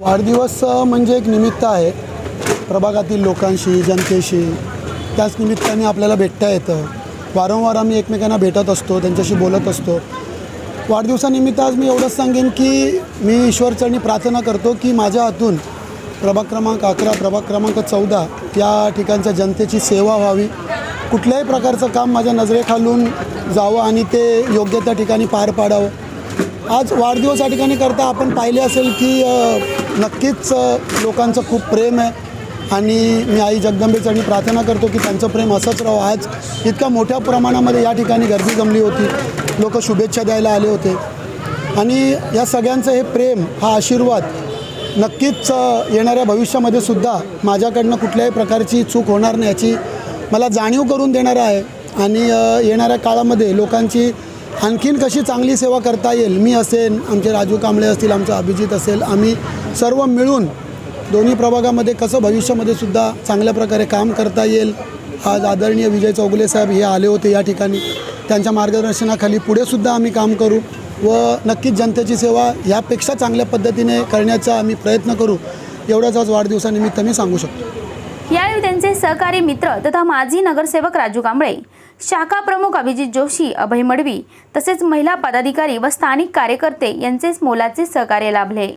वाढदिवस म्हणजे एक निमित्त आहे प्रभागातील लोकांशी, जनतेशी. त्याच निमित्ताने आपल्याला भेटता येतं. वारंवार आम्ही एकमेकांना भेटत असतो, त्यांच्याशी बोलत असतो. वाढदिवसानिमित्त आज मी एवढंच सांगेन की मी ईश्वरचरणी प्रार्थना करतो की माझ्या हातून प्रभाग क्रमांक 11, प्रभाग क्रमांक 14 या ठिकाणच्या जनतेची सेवा व्हावी. कुठल्याही प्रकारचं काम माझ्या नजरेखालून जावं आणि ते योग्य त्या ठिकाणी पार पाडावं. आज वाढदिवस या ठिकाणी करता आपण पाहिले असेल की नक्कीच लोकांचं खूप प्रेम आहे आणि मी आई जगदंबेचरणी प्रार्थना करतो की त्यांचं प्रेम असंच राहावं. आज इतक्या मोठ्या प्रमाणामध्ये या ठिकाणी गर्दी जमली होती, लोक शुभेच्छा द्यायला आले होते आणि या सगळ्यांचं हे प्रेम, हा आशीर्वाद नक्कीच येणाऱ्या भविष्यामध्ये सुद्धा माझ्याकडनं कुठल्याही प्रकारची चूक होणार नाही याची मला जाणीव करून देणार आहे. आणि येणाऱ्या काळामध्ये लोकांची आणखीन कशी चांगली सेवा करता येईल, मी असेल, आमचे राजू कांबळे असतील, आमचा अभिजित असेल, आम्ही सर्व मिळून दोन्ही प्रभागामध्ये कसं भविष्यामध्ये सुद्धा चांगल्या प्रकारे काम करता येईल. आज आदरणीय विजय चौगुले साहेब हे आले होते या ठिकाणी. त्यांच्या मार्गदर्शनाखाली पुढेसुद्धा आम्ही काम करू व नक्कीच जनतेची सेवा ह्यापेक्षा चांगल्या पद्धतीने करण्याचा आम्ही प्रयत्न करू, एवढंच आज वाढदिवसानिमित्त मी सांगू शकतो. यावेळी त्यांचे सहकारी मित्र तथा माजी नगरसेवक राजू कांबळे, शाखा प्रमुख अभिजित जोशी, अभय मडवी तसेच महिला पदाधिकारी व स्थानिक कार्यकर्ते यांचेच मोलाचे सहकार्य लाभले.